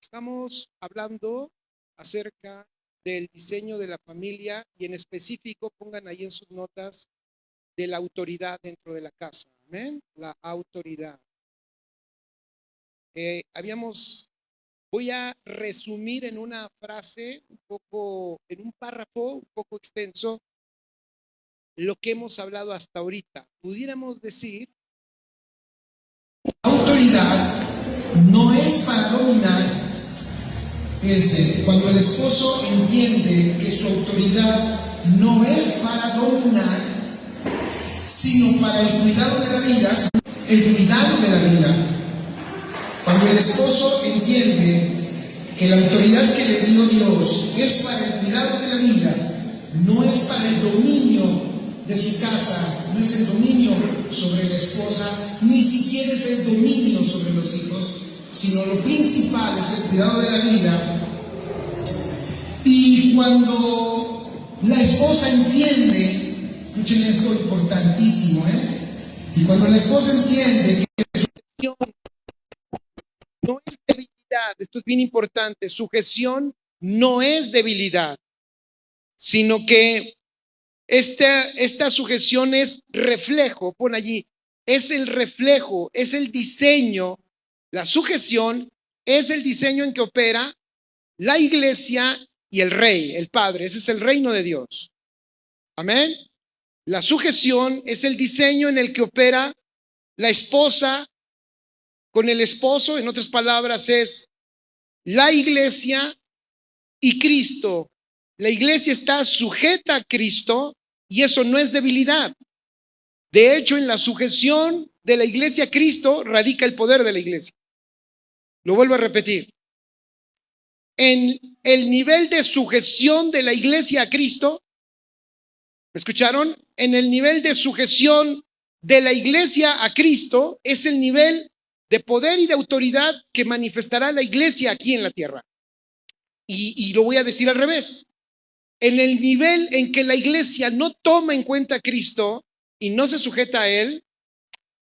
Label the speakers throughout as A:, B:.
A: Estamos hablando acerca del diseño de la familia y en específico pongan ahí en sus notas de la autoridad dentro de la casa. Amén. La autoridad. Voy a resumir en una frase un poco, en un párrafo un poco extenso, lo que hemos hablado hasta ahorita. Pudiéramos decir,
B: autoridad no es para dominar. Fíjense, cuando el esposo entiende que su autoridad no es para dominar, sino para el cuidado de la vida, el cuidado de la vida. Cuando el esposo entiende que la autoridad que le dio Dios es para el cuidado de la vida, no es para el dominio de su casa, no es el dominio sobre la esposa, ni siquiera es el dominio sobre los hijos, sino lo principal es el cuidado de la vida. Y cuando la esposa entiende, escuchen esto importantísimo, y cuando la esposa entiende que
A: no es debilidad, esto es bien importante, sujeción no es debilidad, sino que esta sujeción es reflejo, pon allí, es el reflejo, es el diseño, la sujeción es el diseño en que opera la iglesia y el rey, el padre, ese es el reino de Dios. Amén. La sujeción es el diseño en el que opera la esposa con el esposo, en otras palabras, es la iglesia y Cristo. La iglesia está sujeta a Cristo y eso no es debilidad. De hecho, en la sujeción de la iglesia a Cristo radica el poder de la iglesia. Lo vuelvo a repetir. En el nivel de sujeción de la iglesia a Cristo, ¿me escucharon? En el nivel de sujeción de la iglesia a Cristo es el nivel de poder y de autoridad que manifestará la iglesia aquí en la tierra. Y lo voy a decir al revés. En el nivel en que la iglesia no toma en cuenta a Cristo y no se sujeta a Él,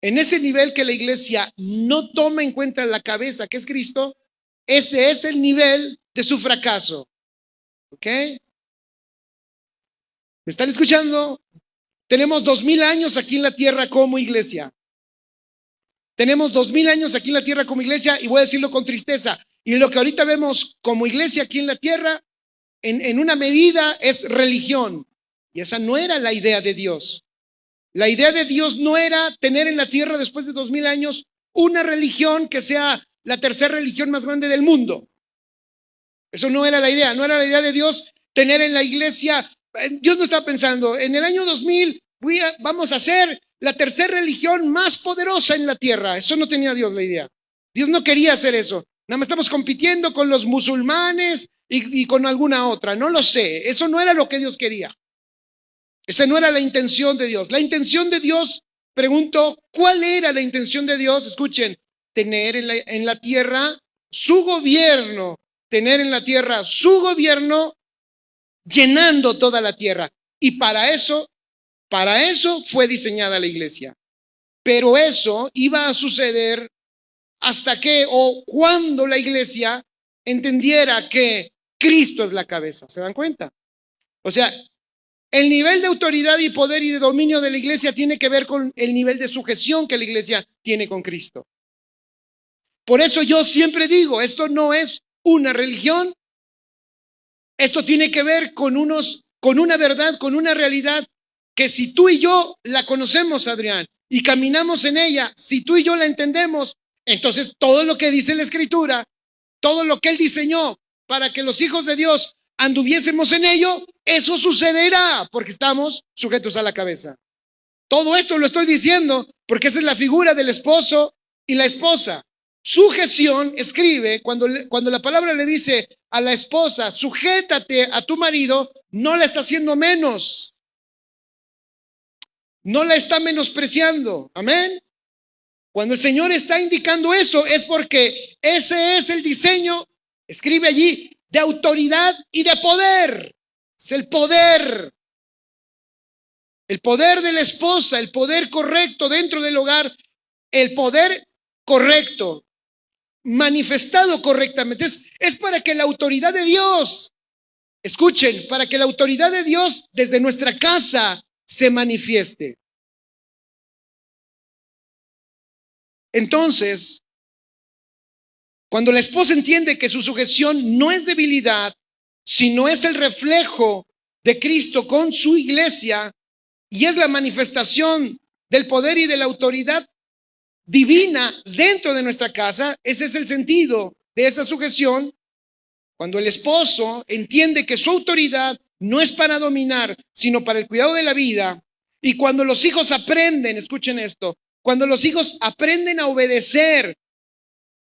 A: en ese nivel que la iglesia no toma en cuenta la cabeza que es Cristo, ese es el nivel de su fracaso. ¿Ok? ¿Me están escuchando? Tenemos 2000 años aquí en la tierra como iglesia. Tenemos 2000 años aquí en la tierra como iglesia y voy a decirlo con tristeza. Y lo que ahorita vemos como iglesia aquí en la tierra, en una medida es religión. Y esa no era la idea de Dios. La idea de Dios no era tener en la tierra después de 2000 años una religión que sea la tercera religión más grande del mundo. Eso no era la idea. No era la idea de Dios tener en la iglesia. Dios no está pensando, en el año 2000 vamos a ser la tercera religión más poderosa en la tierra. Eso no tenía Dios la idea. Dios no quería hacer eso. Nada más estamos compitiendo con los musulmanes y con alguna otra. No lo sé. Eso no era lo que Dios quería. Esa no era la intención de Dios. La intención de Dios, pregunto, ¿cuál era la intención de Dios? Escuchen, tener en la tierra su gobierno, tener en la tierra su gobierno llenando toda la tierra. Y para eso fue diseñada la iglesia. Pero eso iba a suceder hasta que o cuando la iglesia entendiera que Cristo es la cabeza. ¿Se dan cuenta? O sea, el nivel de autoridad y poder y de dominio de la iglesia tiene que ver con el nivel de sujeción que la iglesia tiene con Cristo. Por eso yo siempre digo, esto no es una religión, esto tiene que ver con una verdad, con una realidad que si tú y yo la conocemos, Adrián, y caminamos en ella, si tú y yo la entendemos, entonces todo lo que dice la Escritura, todo lo que Él diseñó para que los hijos de Dios anduviésemos en ello, eso sucederá porque estamos sujetos a la cabeza. Todo esto lo estoy diciendo porque esa es la figura del esposo y la esposa. Sujeción, escribe, cuando la palabra le dice a la esposa, sujétate a tu marido, no la está haciendo menos. No la está menospreciando. Amén. Cuando el Señor está indicando eso es porque ese es el diseño, escribe allí, de autoridad y de poder. Es el poder. El poder de la esposa, el poder correcto dentro del hogar, el poder correcto. manifestado correctamente. Es para que la autoridad de Dios, escuchen, para que la autoridad de Dios desde nuestra casa se manifieste. Entonces, cuando la esposa entiende que su sujeción no es debilidad, sino es el reflejo de Cristo con su iglesia y es la manifestación del poder y de la autoridad divina dentro de nuestra casa, ese es el sentido de esa sujeción. Cuando el esposo entiende que su autoridad no es para dominar, sino para el cuidado de la vida, y cuando los hijos aprenden, escuchen esto, cuando los hijos aprenden a obedecer,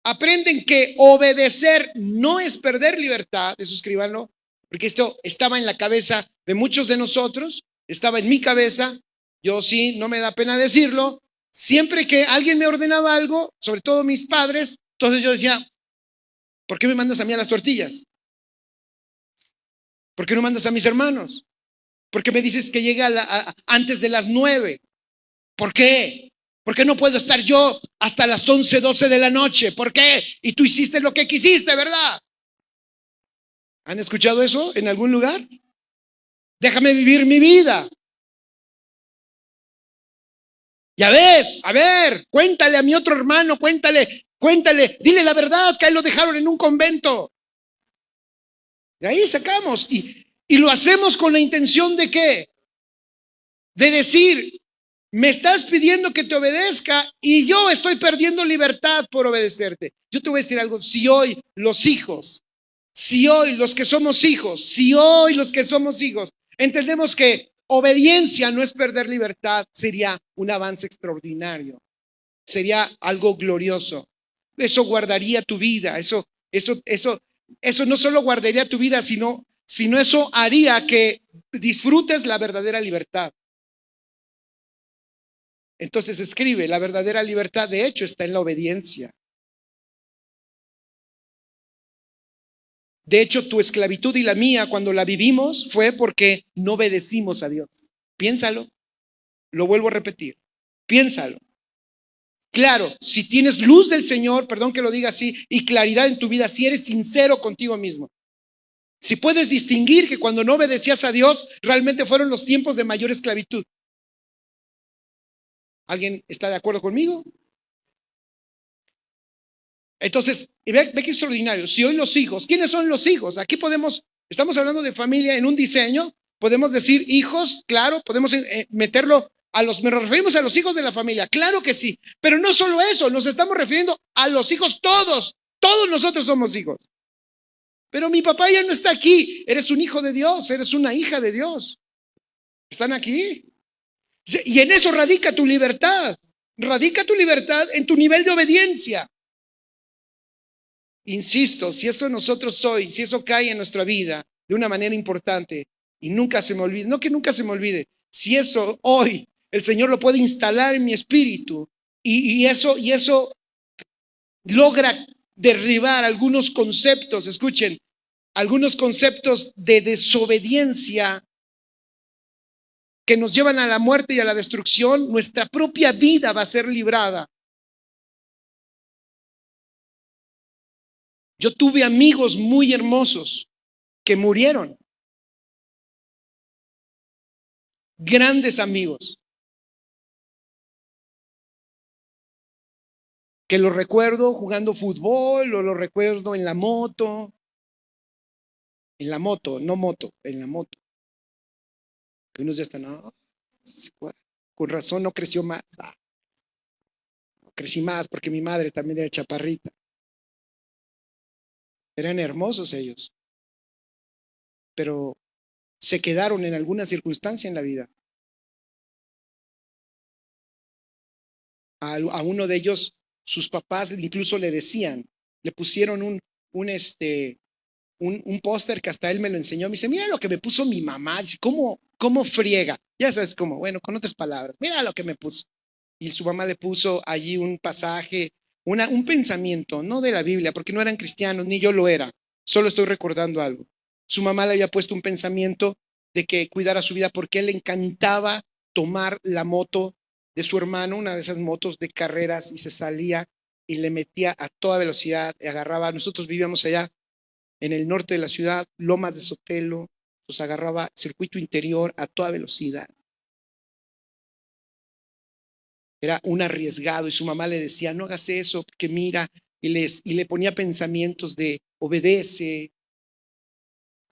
A: aprenden que obedecer no es perder libertad, eso escríbanlo, porque esto estaba en la cabeza de muchos de nosotros, estaba en mi cabeza, yo sí, no me da pena decirlo, siempre que alguien me ordenaba algo, sobre todo mis padres, entonces yo decía, ¿por qué me mandas a mí a las tortillas? ¿Por qué no mandas a mis hermanos? ¿Por qué me dices que llegue antes de las 9? ¿Por qué? ¿Por qué no puedo estar yo hasta las 11, 12 de la noche? ¿Por qué? Y tú hiciste lo que quisiste, ¿verdad? ¿Han escuchado eso en algún lugar? Déjame vivir mi vida. Ya ves, a ver, cuéntale a mi otro hermano, cuéntale, dile la verdad que a él lo dejaron en un convento. De ahí sacamos y lo hacemos con la intención de ¿qué? De decir, me estás pidiendo que te obedezca y yo estoy perdiendo libertad por obedecerte. Yo te voy a decir algo, si hoy los que somos hijos, entendemos que obediencia no es perder libertad, sería un avance extraordinario, sería algo glorioso. Eso guardaría tu vida, eso no solo guardaría tu vida, sino eso haría que disfrutes la verdadera libertad. Entonces escribe, la verdadera libertad de hecho está en la obediencia. De hecho, tu esclavitud y la mía, cuando la vivimos, fue porque no obedecimos a Dios. Piénsalo, lo vuelvo a repetir, piénsalo. Claro, si tienes luz del Señor, perdón que lo diga así, y claridad en tu vida, si eres sincero contigo mismo, si puedes distinguir que cuando no obedecías a Dios, realmente fueron los tiempos de mayor esclavitud. ¿Alguien está de acuerdo conmigo? Entonces, ve qué extraordinario. Si hoy los hijos, ¿quiénes son los hijos? Aquí estamos hablando de familia en un diseño, podemos decir hijos, claro, podemos meterlo me referimos a los hijos de la familia, claro que sí, pero no solo eso, nos estamos refiriendo a los hijos todos nosotros somos hijos. Pero mi papá ya no está aquí, eres un hijo de Dios, eres una hija de Dios. ¿Están aquí? Y en eso radica tu libertad en tu nivel de obediencia. Insisto, si eso cae en nuestra vida de una manera importante y nunca se me olvide, no que nunca se me olvide, si eso hoy el Señor lo puede instalar en mi espíritu y eso logra derribar algunos conceptos, escuchen, algunos conceptos de desobediencia que nos llevan a la muerte y a la destrucción, nuestra propia vida va a ser librada. Yo tuve amigos muy hermosos que murieron. Grandes amigos. Que los recuerdo jugando fútbol o los recuerdo en la moto. En la moto, no moto, en la moto. Que unos ya están, con razón no creció más. No crecí más porque mi madre también era chaparrita. Eran hermosos ellos, pero se quedaron en alguna circunstancia en la vida. A uno de ellos, sus papás incluso le pusieron un póster que hasta él me lo enseñó. Me dice, mira lo que me puso mi mamá. Dice, ¿cómo friega? Ya sabes cómo, bueno, con otras palabras, mira lo que me puso. Y su mamá le puso allí un pasaje, un pensamiento, no de la Biblia, porque no eran cristianos, ni yo lo era. Solo estoy recordando algo. Su mamá le había puesto un pensamiento de que cuidara su vida porque él le encantaba tomar la moto de su hermano, una de esas motos de carreras, y se salía y le metía a toda velocidad, y agarraba, nosotros vivíamos allá en el norte de la ciudad, Lomas de Sotelo, pues agarraba circuito interior a toda velocidad. Era un arriesgado y su mamá le decía, no hagas eso, que mira, y le ponía pensamientos de obedece,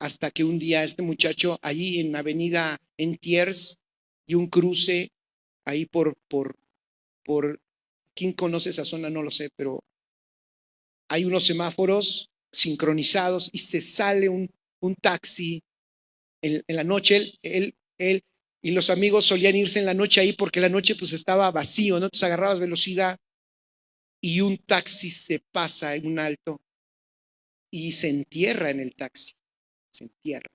A: hasta que un día este muchacho allí en Avenida Entiers y un cruce ahí por ¿quién conoce esa zona? No lo sé, pero hay unos semáforos sincronizados y se sale un taxi en la noche, él y los amigos solían irse en la noche ahí porque la noche pues estaba vacío, ¿no? Entonces agarrabas velocidad y un taxi se pasa en un alto y se entierra en el taxi, se entierra.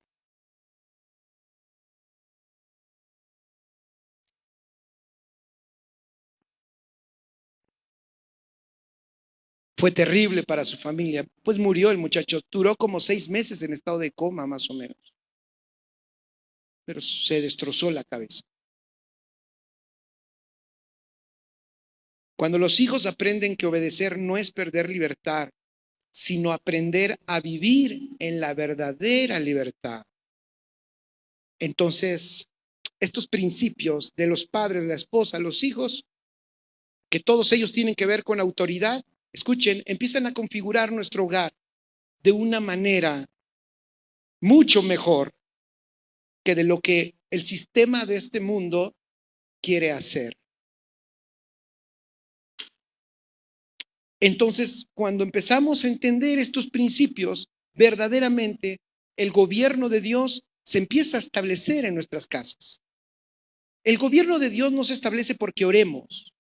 A: Fue terrible para su familia, pues murió el muchacho, duró como 6 meses en estado de coma más o menos, pero se destrozó la cabeza. Cuando los hijos aprenden que obedecer no es perder libertad, sino aprender a vivir en la verdadera libertad. Entonces, estos principios de los padres, la esposa, los hijos, que todos ellos tienen que ver con autoridad, escuchen, empiezan a configurar nuestro hogar de una manera mucho mejor que de lo que el sistema de este mundo quiere hacer. Entonces, cuando empezamos a entender estos principios, verdaderamente el gobierno de Dios se empieza a establecer en nuestras casas. El gobierno de Dios no se establece porque oremos,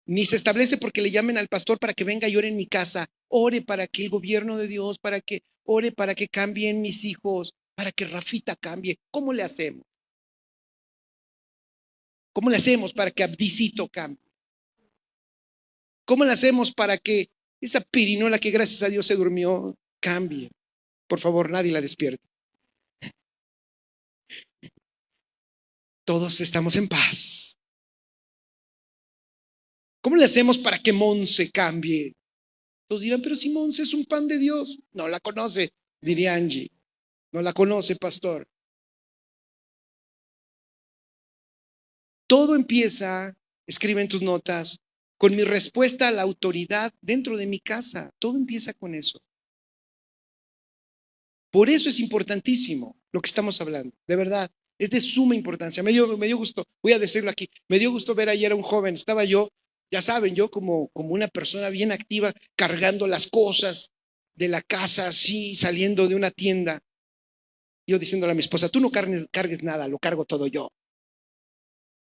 A: ni se establece porque le llamen al pastor para que venga y ore en mi casa. Ore para que el gobierno de Dios, ore para que cambien mis hijos, para que Rafita cambie. ¿Cómo le hacemos? ¿Cómo le hacemos para que Abdicito cambie? ¿Cómo le hacemos para que esa pirinola que gracias a Dios se durmió cambie? Por favor, nadie la despierte. Todos estamos en paz. ¿Cómo le hacemos para que Monse cambie? Todos dirán, pero si Monse es un pan de Dios. No la conoce, diría Angie. No la conoce, pastor. Todo empieza, escribe en tus notas, con mi respuesta a la autoridad dentro de mi casa. Todo empieza con eso. Por eso es importantísimo lo que estamos hablando, de verdad, es de suma importancia. Me dio gusto, voy a decirlo aquí, me dio gusto ver ayer a un joven, estaba yo, ya saben, yo como una persona bien activa, cargando las cosas de la casa, así, saliendo de una tienda. Yo diciéndole a mi esposa, tú no cargues nada, lo cargo todo yo.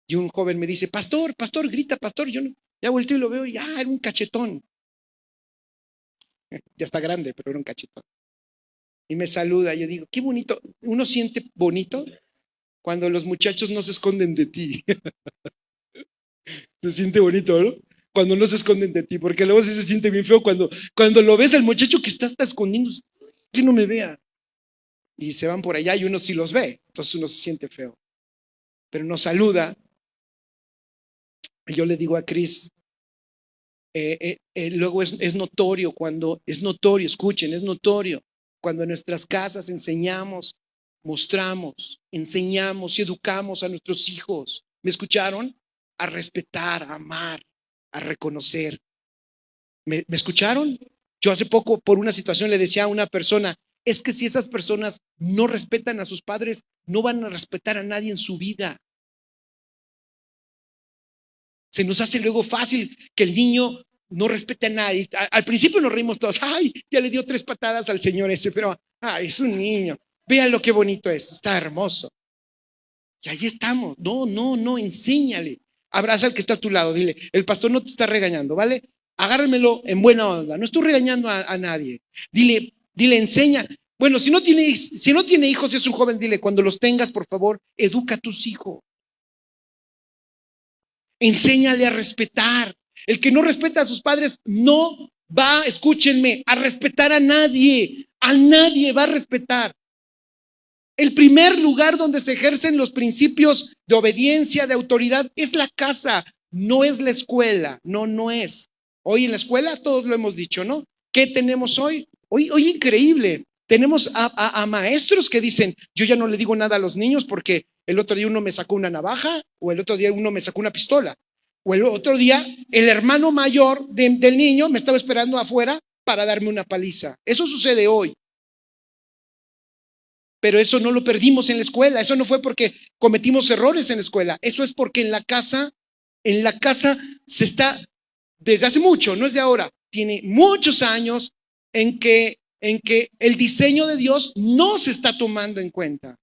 A: Y un joven me dice, pastor, grita, pastor, yo no, ya volteo y lo veo y era un cachetón. Ya está grande, pero era un cachetón. Y me saluda, yo digo, qué bonito, uno siente bonito cuando los muchachos no se esconden de ti. Se siente bonito, ¿no? Cuando no se esconden de ti, porque luego sí se siente bien feo cuando lo ves al muchacho que está escondiendo, que no me vea. Y se van por allá y uno sí los ve, entonces uno se siente feo. Pero nos saluda. Y yo le digo a Cris, luego es notorio escuchen, es notorio cuando en nuestras casas enseñamos, mostramos, enseñamos y educamos a nuestros hijos. ¿Me escucharon? A respetar, a amar, a reconocer. ¿Me escucharon? Yo hace poco por una situación le decía a una persona, es que si esas personas no respetan a sus padres, no van a respetar a nadie en su vida. Se nos hace luego fácil que el niño no respete a nadie. Al principio nos reímos todos, ya le dio 3 patadas al señor ese, pero es un niño. Vean lo que bonito es, está hermoso. Y ahí estamos. No, enséñale. Abraza al que está a tu lado, dile, el pastor no te está regañando, ¿vale? Agárramelo en buena onda, no estoy regañando a nadie. Dile, enseña. Bueno, si no tiene hijos, es un joven, dile, cuando los tengas, por favor, educa a tus hijos. Enséñale a respetar. El que no respeta a sus padres no va, escúchenme, a respetar a nadie va a respetar. El primer lugar donde se ejercen los principios de obediencia, de autoridad, es la casa. no es la escuela, no es. Hoy en la escuela todos lo hemos dicho, ¿no? ¿Qué tenemos hoy? Hoy increíble. Tenemos a maestros que dicen, yo ya no le digo nada a los niños porque el otro día uno me sacó una navaja o el otro día uno me sacó una pistola. O el otro día el hermano mayor del niño me estaba esperando afuera para darme una paliza. Eso sucede hoy. Pero eso no lo perdimos en la escuela. Eso no fue porque cometimos errores en la escuela. Eso es porque en la casa se está, desde hace mucho, no es de ahora, tiene muchos años en que el diseño de Dios no se está tomando en cuenta.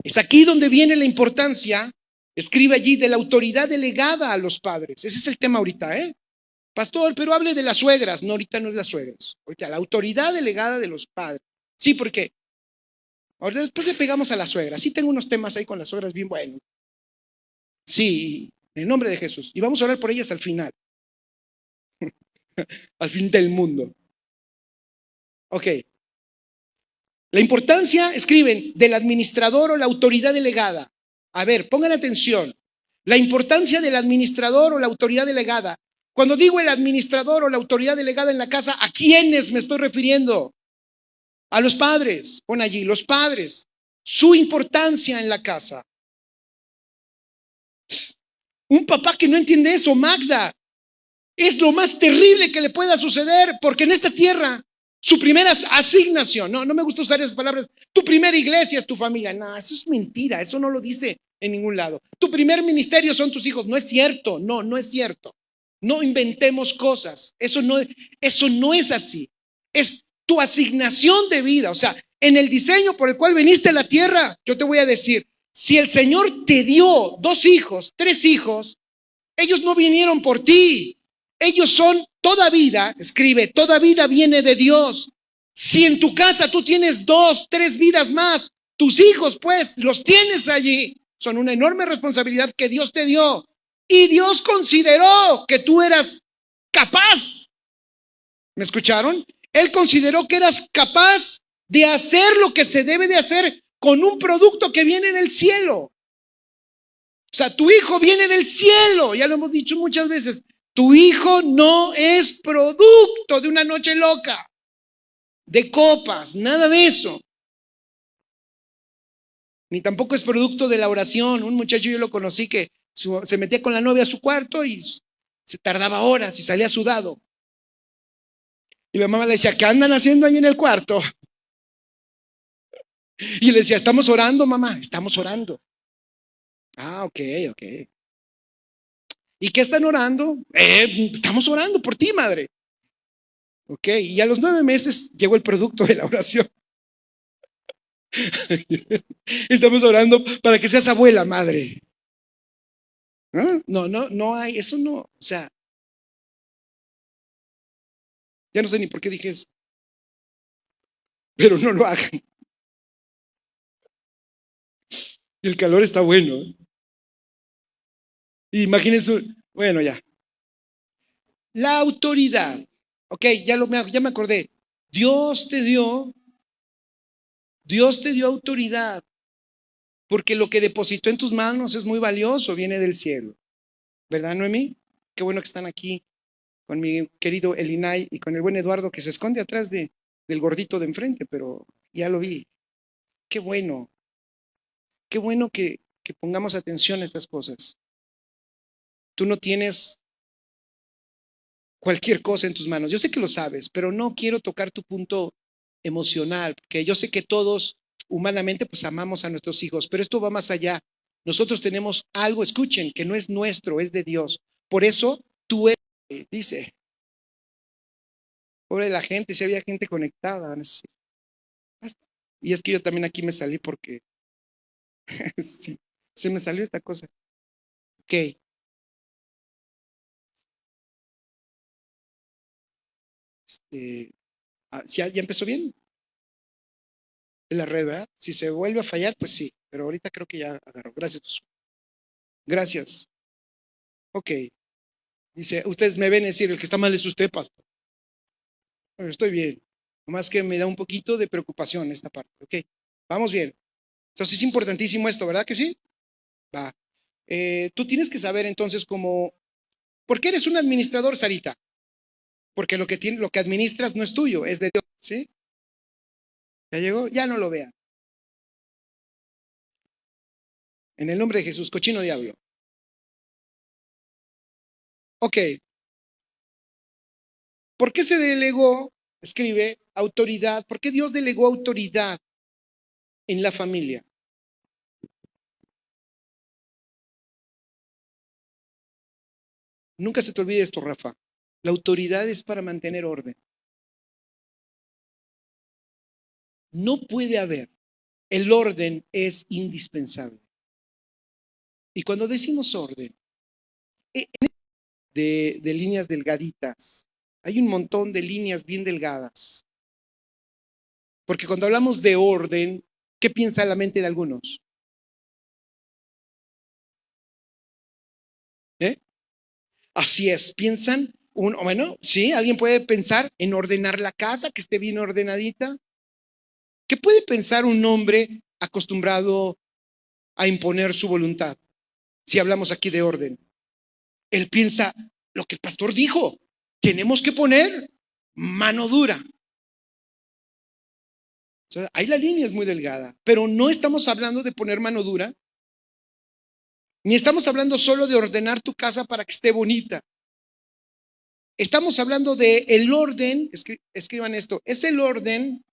A: Es aquí donde viene la importancia, escribe allí, de la autoridad delegada a los padres. Ese es el tema ahorita, Pastor, pero hable de las suegras. No, ahorita no es las suegras. Ahorita la autoridad delegada de los padres. Sí, porque ahora después le pegamos a las suegras. Sí, tengo unos temas ahí con las suegras bien buenos. Sí, en el nombre de Jesús. Y vamos a orar por ellas al final. Al fin del mundo. Ok. La importancia, escriben, del administrador o la autoridad delegada. A ver, pongan atención. La importancia del administrador o la autoridad delegada. Cuando digo el administrador o la autoridad delegada en la casa, ¿a quiénes me estoy refiriendo? A los padres. Pon allí, los padres. Su importancia en la casa. Un papá que no entiende eso, Magda, es lo más terrible que le pueda suceder, porque en esta tierra su primera asignación, no me gusta usar esas palabras, tu primera iglesia es tu familia. No, eso es mentira, eso no lo dice en ningún lado. Tu primer ministerio son tus hijos. No es cierto, no es cierto. No inventemos cosas, eso no es así. Es tu asignación de vida. O sea, en el diseño por el cual viniste a la tierra, yo te voy a decir, si el Señor te dio 2 hijos, 3 hijos, ellos no vinieron por ti. Ellos son toda vida, escribe, toda vida viene de Dios. Si en tu casa tú tienes 2, 3 vidas más, tus hijos pues los tienes allí. Son una enorme responsabilidad que Dios te dio. Y Dios consideró que tú eras capaz. ¿Me escucharon? Él consideró que eras capaz de hacer lo que se debe de hacer con un producto que viene del cielo. O sea, tu hijo viene del cielo. Ya lo hemos dicho muchas veces. Tu hijo no es producto de una noche loca, de copas, nada de eso. Ni tampoco es producto de la oración. Un muchacho yo lo conocí que se metía con la novia a su cuarto y se tardaba horas y salía sudado. Y la mamá le decía, ¿qué andan haciendo ahí en el cuarto? Y le decía, estamos orando, mamá, estamos orando. Ah, ok. ¿Y qué están orando? Estamos orando por ti, madre. Ok, y a los 9 meses llegó el producto de la oración. Estamos orando para que seas abuela, madre. ¿Ah? No hay, eso no, o sea, ya no sé ni por qué dije eso, pero no lo hagan. El calor está bueno. Imagínense, bueno, ya. La autoridad. Ok, ya me acordé. Dios te dio autoridad, porque lo que depositó en tus manos es muy valioso, viene del cielo. ¿Verdad, Noemí? Qué bueno que están aquí con mi querido Elinay y con el buen Eduardo que se esconde atrás del gordito de enfrente, pero ya lo vi. Qué bueno que pongamos atención a estas cosas. Tú no tienes cualquier cosa en tus manos. Yo sé que lo sabes, pero no quiero tocar tu punto emocional, porque yo sé que todos humanamente pues amamos a nuestros hijos, pero esto va más allá. Nosotros tenemos algo, escuchen, que no es nuestro, es de Dios. Por eso tú eres, dice, pobre la gente, si había gente conectada. Y es que yo también aquí me salí porque sí, se me salió esta cosa. Ok. ¿Ya empezó bien? En la red, ¿verdad? Si se vuelve a fallar, pues sí, pero ahorita creo que ya agarró. Gracias. Gracias. Ok. Dice, ustedes me ven decir, el que está mal es usted, pastor. Bueno, estoy bien. Nomás que me da un poquito de preocupación esta parte. Ok. Vamos bien. Entonces es importantísimo esto, ¿verdad que sí? Va. Tú tienes que saber entonces cómo, ¿por qué eres un administrador, Sarita? Porque lo que administras no es tuyo, es de Dios, ¿sí? ¿Ya llegó? Ya no lo vean. En el nombre de Jesús, cochino diablo. Ok. ¿Por qué se delegó, escribe, autoridad? ¿Por qué Dios delegó autoridad en la familia? Nunca se te olvide esto, Rafa. La autoridad es para mantener orden. No puede haber. El orden es indispensable. Y cuando decimos orden, de líneas delgaditas, hay un montón de líneas bien delgadas. Porque cuando hablamos de orden, ¿qué piensa la mente de algunos? ¿Eh? Así es, piensan, bueno, sí, alguien puede pensar en ordenar la casa, que esté bien ordenadita. ¿Qué puede pensar un hombre acostumbrado a imponer su voluntad? Si hablamos aquí de orden, él piensa lo que el pastor dijo, tenemos que poner mano dura. O sea, ahí la línea es muy delgada, pero no estamos hablando de poner mano dura, ni estamos hablando solo de ordenar tu casa para que esté bonita. Estamos hablando de el orden, escriban esto, es el orden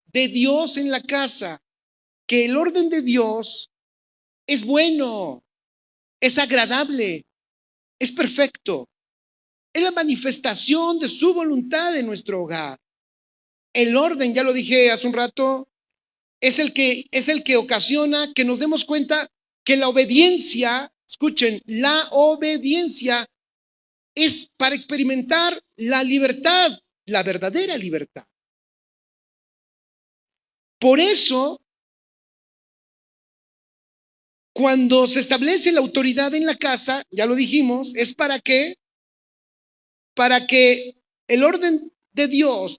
A: de Dios en la casa, que el orden de Dios es bueno, es agradable, es perfecto, es la manifestación de su voluntad en nuestro hogar. El orden, ya lo dije hace un rato, es el que ocasiona que nos demos cuenta que la obediencia, escuchen, la obediencia es para experimentar la libertad, la verdadera libertad. Por eso, cuando se establece la autoridad en la casa, ya lo dijimos, es para que el orden de Dios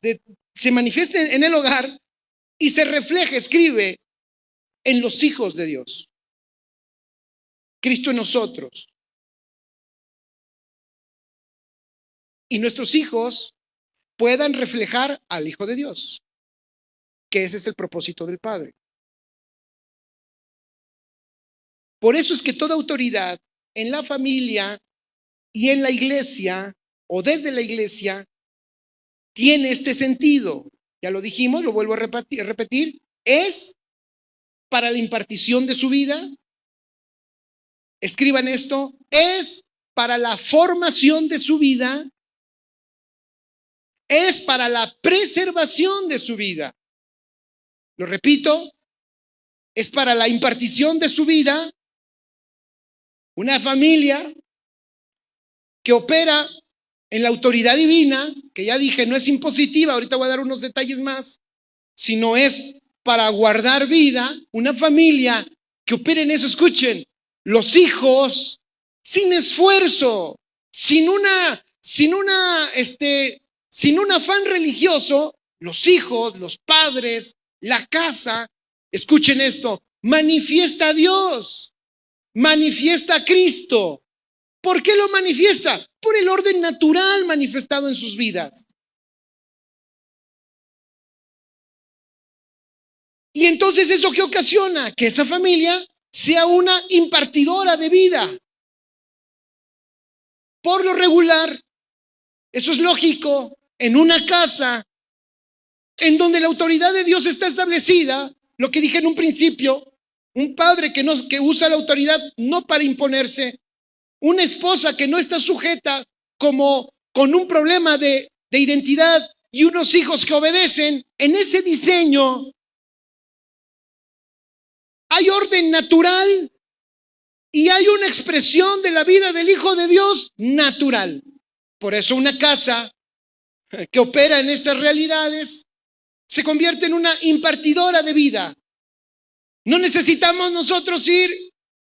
A: se manifieste en el hogar y se refleje, escribe, en los hijos de Dios. Cristo en nosotros. Y nuestros hijos puedan reflejar al Hijo de Dios, que ese es el propósito del Padre. Por eso es que toda autoridad en la familia y en la iglesia o desde la iglesia tiene este sentido. Ya lo dijimos, lo vuelvo a repetir, es para la impartición de su vida. Escriban esto, es para la formación de su vida, es para la preservación de su vida. Lo repito, es para la impartición de su vida. Una familia que opera en la autoridad divina, que ya dije, no es impositiva, ahorita voy a dar unos detalles más, sino es para guardar vida. Una familia que opera en eso, escuchen, los hijos sin esfuerzo, sin un afán religioso, los hijos, los padres, la casa, escuchen esto, manifiesta a Dios, manifiesta a Cristo. ¿Por qué lo manifiesta? Por el orden natural manifestado en sus vidas. Y entonces, ¿eso qué ocasiona? Que esa familia sea una impartidora de vida. Por lo regular, eso es lógico, en una casa en donde la autoridad de Dios está establecida, lo que dije en un principio, un padre que usa la autoridad no para imponerse, una esposa que no está sujeta como con un problema de identidad y unos hijos que obedecen, en ese diseño hay orden natural y hay una expresión de la vida del Hijo de Dios natural. Por eso una casa que opera en estas realidades se convierte en una impartidora de vida. No necesitamos nosotros ir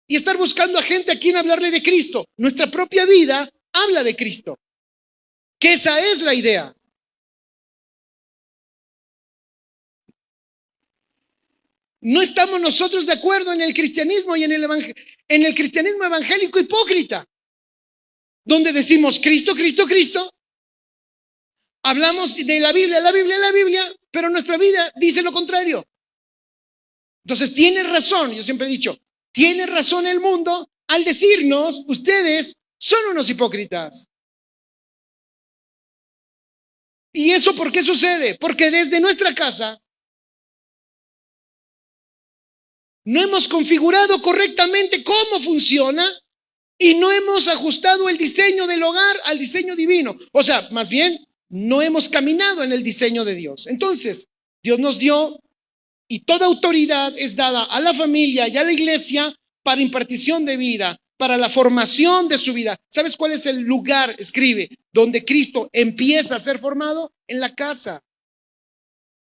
A: y estar buscando a gente a quien hablarle de Cristo. Nuestra propia vida habla de Cristo. Que esa es la idea. no estamos nosotros de acuerdo en el cristianismo y en el cristianismo evangélico hipócrita, donde decimos Cristo, Cristo, Cristo. Hablamos de la Biblia, la Biblia, la Biblia, pero nuestra vida dice lo contrario. Entonces tiene razón, yo siempre he dicho, tiene razón el mundo al decirnos, ustedes son unos hipócritas. ¿Y eso por qué sucede? Porque desde nuestra casa no hemos configurado correctamente cómo funciona y no hemos ajustado el diseño del hogar al diseño divino. O sea, más bien, no hemos caminado en el diseño de Dios. Entonces, Dios nos dio y toda autoridad es dada a la familia y a la iglesia para impartición de vida, para la formación de su vida. ¿Sabes cuál es el lugar, escribe, donde Cristo empieza a ser formado? En la casa.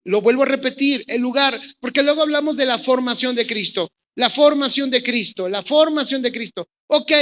A: Lo vuelvo a repetir, el lugar, porque luego hablamos de la formación de Cristo. La formación de Cristo, la formación de Cristo. Ok,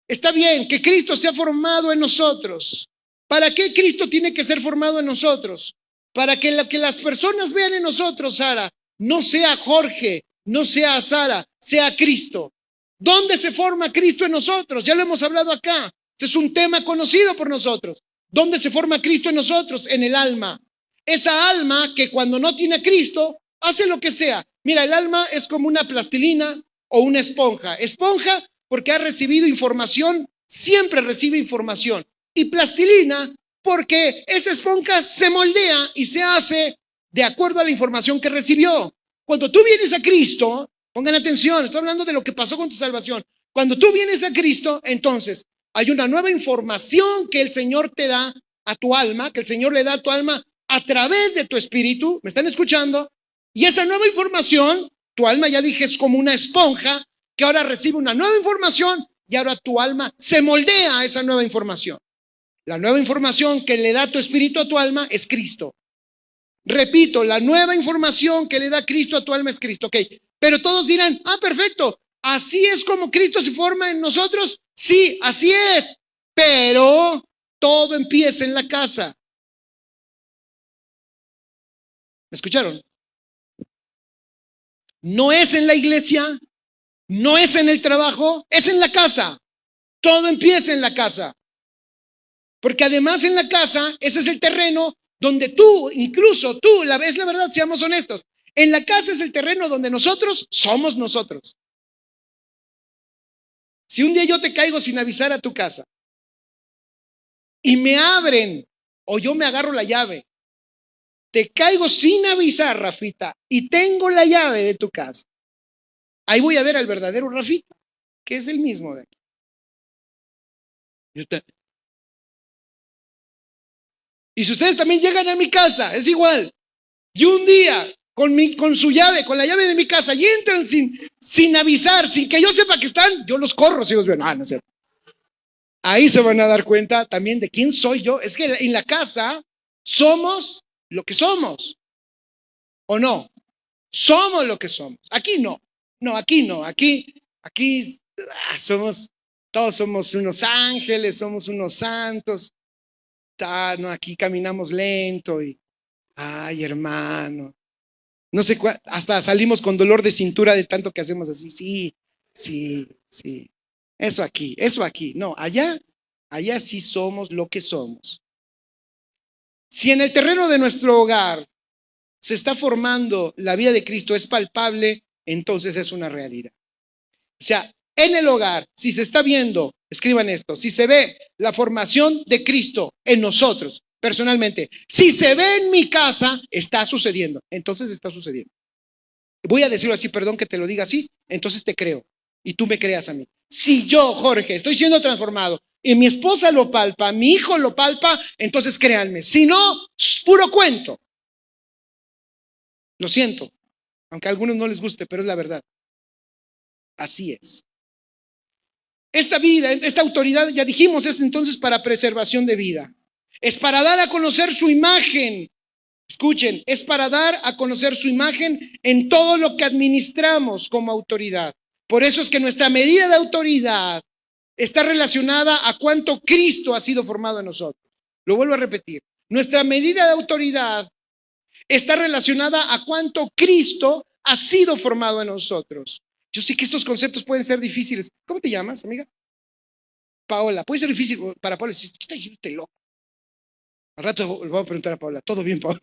A: está bien que Cristo sea formado en nosotros. ¿Para qué Cristo tiene que ser formado en nosotros? Para que lo que las personas vean en nosotros, Sara, no sea Jorge, no sea Sara, sea Cristo. ¿Dónde se forma Cristo en nosotros? Ya lo hemos hablado acá. Este es un tema conocido por nosotros. ¿Dónde se forma Cristo en nosotros? En el alma. Esa alma que cuando no tiene a Cristo, hace lo que sea. Mira, el alma es como una plastilina o una esponja. Esponja porque ha recibido información, siempre recibe información. Y plastilina porque esa esponja se moldea y se hace de acuerdo a la información que recibió. Cuando tú vienes a Cristo, pongan atención, estoy hablando de lo que pasó con tu salvación. Cuando tú vienes a Cristo, entonces hay una nueva información que el Señor te da a tu alma, que el Señor le da a tu alma a través de tu espíritu. ¿Me están escuchando? Y esa nueva información, tu alma, ya dije, es como una esponja que ahora recibe una nueva información y ahora tu alma se moldea a esa nueva información. La nueva información que le da tu espíritu a tu alma es Cristo. Repito, la nueva información que le da Cristo a tu alma es Cristo. Ok, pero todos dirán, perfecto, ¿así es como Cristo se forma en nosotros? Sí, así es, pero todo empieza en la casa. ¿Me escucharon? No es en la iglesia, no es en el trabajo, es en la casa. Todo empieza en la casa. Porque además en la casa, ese es el terreno donde tú, incluso tú, es la verdad, seamos honestos. En la casa es el terreno donde nosotros somos nosotros. Si un día yo te caigo sin avisar a tu casa y me abren o yo me agarro la llave, te caigo sin avisar, Rafita, y tengo la llave de tu casa, ahí voy a ver al verdadero Rafita, que es el mismo de aquí. Ya está. Y si ustedes también llegan a mi casa, es igual. Y un día, con su llave, con la llave de mi casa, y entran sin avisar, sin que yo sepa que están, yo los corro si los veo. No es cierto. Ahí se van a dar cuenta también de quién soy yo. Es que en la casa somos lo que somos. ¿O no? Somos lo que somos. Aquí no. No, aquí no. Aquí todos somos unos ángeles, somos unos santos. No, aquí caminamos lento y, ay, hermano, no sé, hasta salimos con dolor de cintura de tanto que hacemos así. Sí, eso aquí, no, allá sí somos lo que somos. Si en el terreno de nuestro hogar se está formando la vida de Cristo, es palpable, entonces es una realidad. O sea, en el hogar, si se está viendo, escriban esto, si se ve la formación de Cristo en nosotros, personalmente, si se ve en mi casa, está sucediendo, entonces está sucediendo. Voy a decirlo así, perdón que te lo diga así, entonces te creo y tú me creas a mí. Si yo, Jorge, estoy siendo transformado y mi esposa lo palpa, mi hijo lo palpa, entonces créanme, si no, es puro cuento. Lo siento, aunque a algunos no les guste, pero es la verdad. Así es. Esta vida, esta autoridad, ya dijimos, es entonces para preservación de vida. Es para dar a conocer su imagen. Escuchen, es para dar a conocer su imagen en todo lo que administramos como autoridad. Por eso es que nuestra medida de autoridad está relacionada a cuánto Cristo ha sido formado en nosotros. Lo vuelvo a repetir. Nuestra medida de autoridad está relacionada a cuánto Cristo ha sido formado en nosotros. Yo sé que estos conceptos pueden ser difíciles. ¿Cómo te llamas, amiga? Paola. Puede ser difícil para Paola. ¿Qué está diciendo este loco? Al rato le voy a preguntar a Paola. ¿Todo bien, Paola?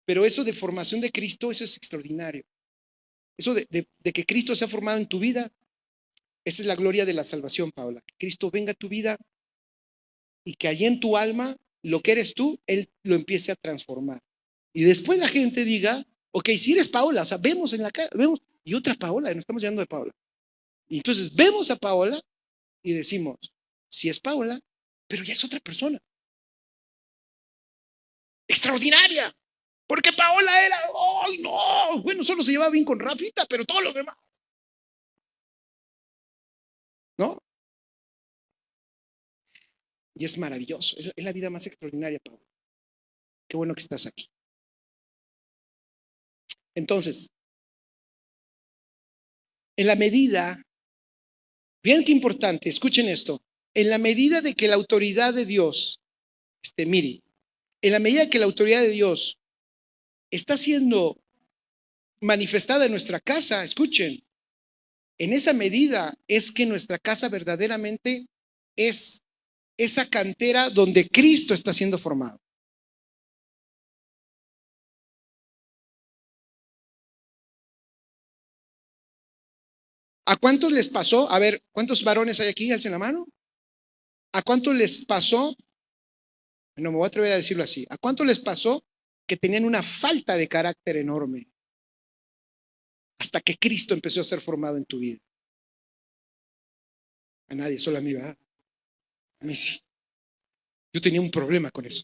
A: Pero eso de formación de Cristo, eso es extraordinario. Eso de que Cristo se ha formado en tu vida, esa es la gloria de la salvación, Paola. Que Cristo venga a tu vida y que allí en tu alma, lo que eres tú, Él lo empiece a transformar. Y después la gente diga, ok, si eres Paola, o sea, vemos en la cara, vemos, y otra Paola, nos estamos llamando de Paola. Y entonces vemos a Paola y decimos, si es Paola, pero ya es otra persona. Extraordinaria. Porque Paola era, ¡ay no! Bueno, solo se llevaba bien con Rafita, pero todos los demás. ¿No? Y es maravilloso. Es la vida más extraordinaria, Paola. Qué bueno que estás aquí. Entonces, en la medida, bien que importante, escuchen esto, en la medida de que la autoridad de Dios, mire, en la medida que la autoridad de Dios está siendo manifestada en nuestra casa, escuchen, en esa medida es que nuestra casa verdaderamente es esa cantera donde Cristo está siendo formado. ¿A cuántos les pasó? A ver, ¿cuántos varones hay aquí? Alcen la mano. ¿A cuántos les pasó? No me voy a atrever a decirlo así. ¿A cuántos les pasó que tenían una falta de carácter enorme hasta que Cristo empezó a ser formado en tu vida? A nadie, solo a mí, ¿verdad? A mí sí. Yo tenía un problema con eso.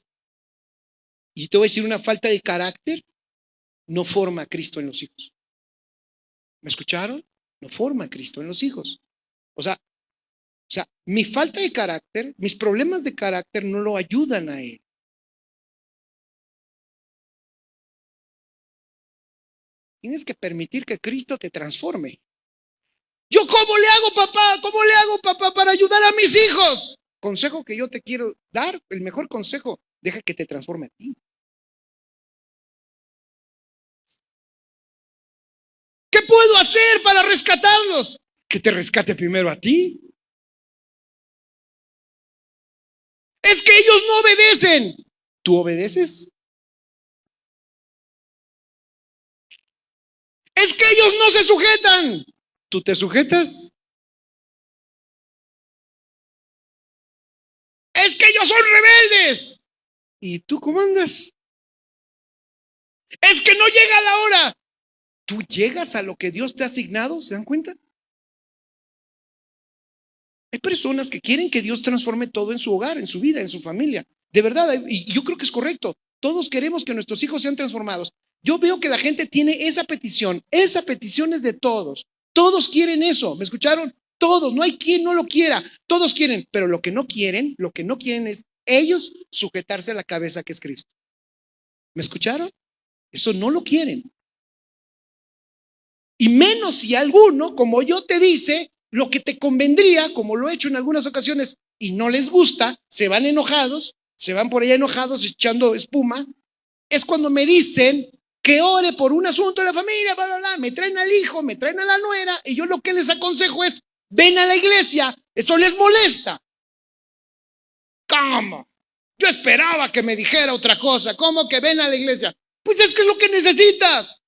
A: Y te voy a decir, una falta de carácter no forma a Cristo en los hijos. ¿Me escucharon? No forma a Cristo en los hijos. O sea, mi falta de carácter, mis problemas de carácter no lo ayudan a él. Tienes que permitir que Cristo te transforme. ¿Yo cómo le hago, papá? ¿Cómo le hago, papá, para ayudar a mis hijos? Consejo que yo te quiero dar, el mejor consejo, deja que te transforme a ti. ¿Qué puedo hacer para rescatarlos? Que te rescate primero a ti. Es que ellos no obedecen. ¿Tú obedeces? Es que ellos no se sujetan. ¿Tú te sujetas? Es que ellos son rebeldes. ¿Y tú cómo andas? Es que no llega la hora. ¿Tú llegas a lo que Dios te ha asignado? ¿Se dan cuenta? Hay personas que quieren que Dios transforme todo en su hogar, en su vida, en su familia. De verdad, y yo creo que es correcto. Todos queremos que nuestros hijos sean transformados. Yo veo que la gente tiene esa petición. Esa petición es de todos. Todos quieren eso. ¿Me escucharon? Todos. No hay quien no lo quiera. Todos quieren. Pero lo que no quieren es ellos sujetarse a la cabeza que es Cristo. ¿Me escucharon? Eso no lo quieren. Y menos si alguno, como yo, te dice lo que te convendría, como lo he hecho en algunas ocasiones, y no les gusta, se van enojados, se van por allá enojados echando espuma. Es cuando me dicen que ore por un asunto de la familia, bla, bla, bla. Me traen al hijo, me traen a la nuera, y yo lo que les aconsejo es, ven a la iglesia. Eso les molesta. ¿Cómo? Yo esperaba que me dijera otra cosa. ¿Cómo que ven a la iglesia? Pues es que es lo que necesitas.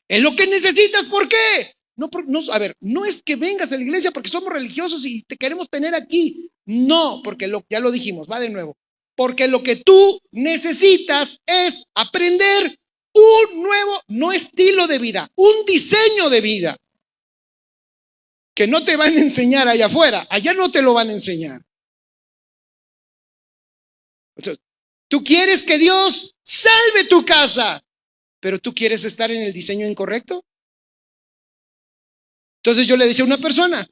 A: Es lo que necesitas. ¿Por qué? No, a ver, no es que vengas a la iglesia porque somos religiosos y te queremos tener aquí. No, porque ya lo dijimos, va de nuevo. Porque lo que tú necesitas es aprender un nuevo, no estilo de vida, un diseño de vida. Que no te van a enseñar allá afuera, allá no te lo van a enseñar. Entonces, tú quieres que Dios salve tu casa, pero tú quieres estar en el diseño incorrecto. Entonces yo le decía a una persona,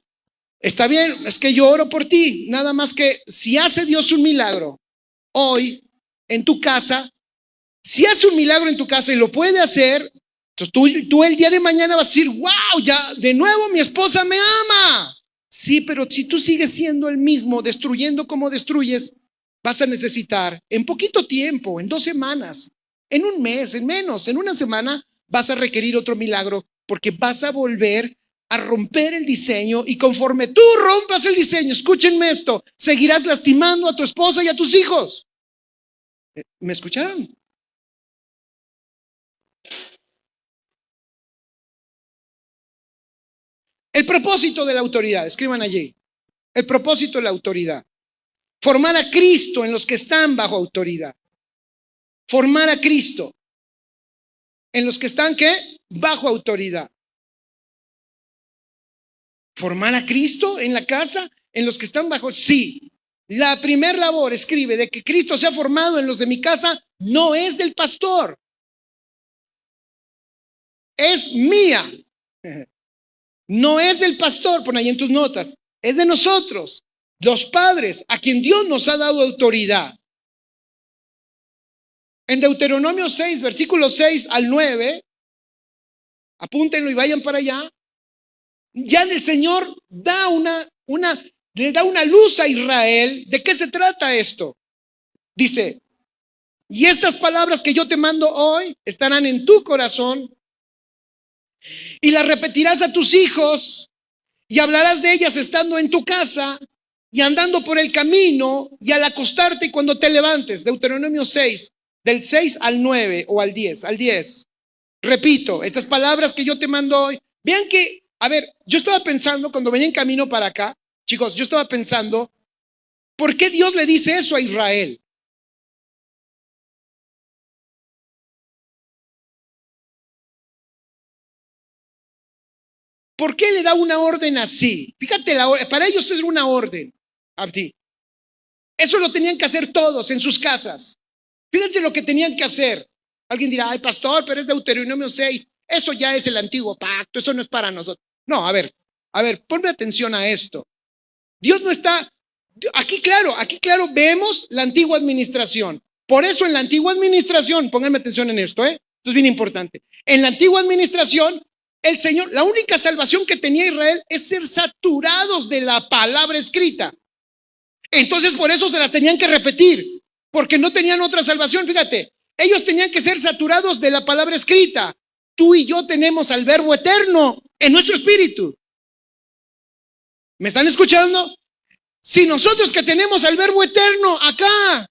A: está bien, es que yo oro por ti, nada más que si hace Dios un milagro hoy en tu casa, si hace un milagro en tu casa y lo puede hacer, entonces tú el día de mañana vas a decir, wow, ya de nuevo mi esposa me ama. Sí, pero si tú sigues siendo el mismo, destruyendo como destruyes, vas a necesitar en poquito tiempo, en 2 semanas, En un mes, en menos, en una semana vas a requerir otro milagro porque vas a volver a romper el diseño y conforme tú rompas el diseño, escúchenme esto, seguirás lastimando a tu esposa y a tus hijos. ¿Me escucharon? El propósito de la autoridad, escriban allí. El propósito de la autoridad. Formar a Cristo en los que están bajo autoridad. Formar a Cristo en los que están, ¿qué? Bajo autoridad. Formar a Cristo en la casa, en los que están bajo. Sí. La primer labor, escribe, de que Cristo sea formado en los de mi casa, no es del pastor. Es mía. No es del pastor, pon ahí en tus notas. Es de nosotros, los padres, a quien Dios nos ha dado autoridad. En Deuteronomio 6, versículos 6 al 9, apúntenlo y vayan para allá. Ya el Señor le da una luz a Israel. ¿De qué se trata esto? Dice, y estas palabras que yo te mando hoy estarán en tu corazón y las repetirás a tus hijos y hablarás de ellas estando en tu casa y andando por el camino y al acostarte y cuando te levantes. Deuteronomio 6, del 6 al 9 o al 10, al 10. Repito, estas palabras que yo te mando hoy. Vean que, a ver, yo estaba pensando cuando venía en camino para acá, chicos, yo estaba pensando, ¿por qué Dios le dice eso a Israel? ¿Por qué le da una orden así? Fíjate, para ellos es una orden, Abdi. Eso lo tenían que hacer todos en sus casas. Fíjense lo que tenían que hacer. Alguien dirá, ay, pastor, pero es Deuteronomio 6. Eso ya es el antiguo pacto, eso no es para nosotros. No, a ver, ponme atención a esto. Dios no está, aquí claro, vemos la antigua administración. Por eso en la antigua administración, pónganme atención en esto, esto es bien importante. En la antigua administración, el Señor, la única salvación que tenía Israel es ser saturados de la palabra escrita. Entonces por eso se la tenían que repetir, porque no tenían otra salvación. Fíjate, ellos tenían que ser saturados de la palabra escrita. Tú y yo tenemos al Verbo eterno en nuestro espíritu. ¿Me están escuchando? Si nosotros que tenemos al Verbo eterno acá,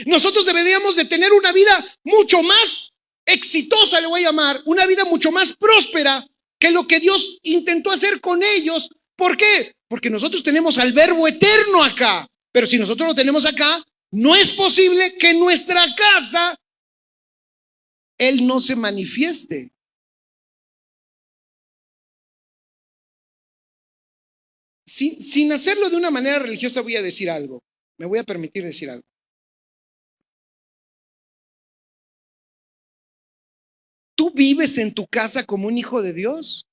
A: nosotros deberíamos de tener una vida mucho más exitosa, le voy a llamar, una vida mucho más próspera que lo que Dios intentó hacer con ellos. ¿Por qué? Porque nosotros tenemos al Verbo eterno acá. Pero si nosotros lo tenemos acá, no es posible que en nuestra casa Él no se manifieste. Sin hacerlo de una manera religiosa, voy a decir algo. Me voy a permitir decir algo. ¿Tú vives en tu casa como un hijo de Dios?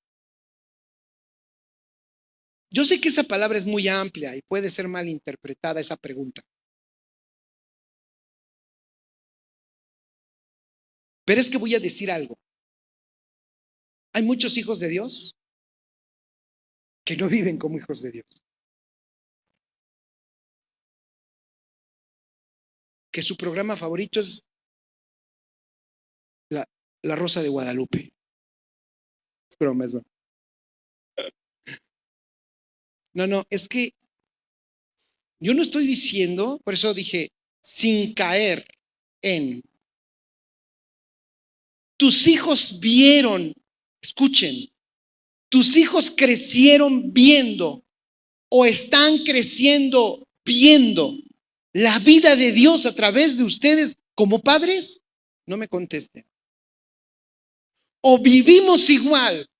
A: Yo sé que esa palabra es muy amplia y puede ser mal interpretada esa pregunta. Pero es que voy a decir algo. Hay muchos hijos de Dios que no viven como hijos de Dios. Que su programa favorito es la Rosa de Guadalupe. Es broma, es broma. No, es que yo no estoy diciendo, por eso dije, sin caer en. Tus hijos vieron, escuchen, tus hijos crecieron viendo o están creciendo viendo la vida de Dios a través de ustedes como padres. No me contesten. O vivimos igual.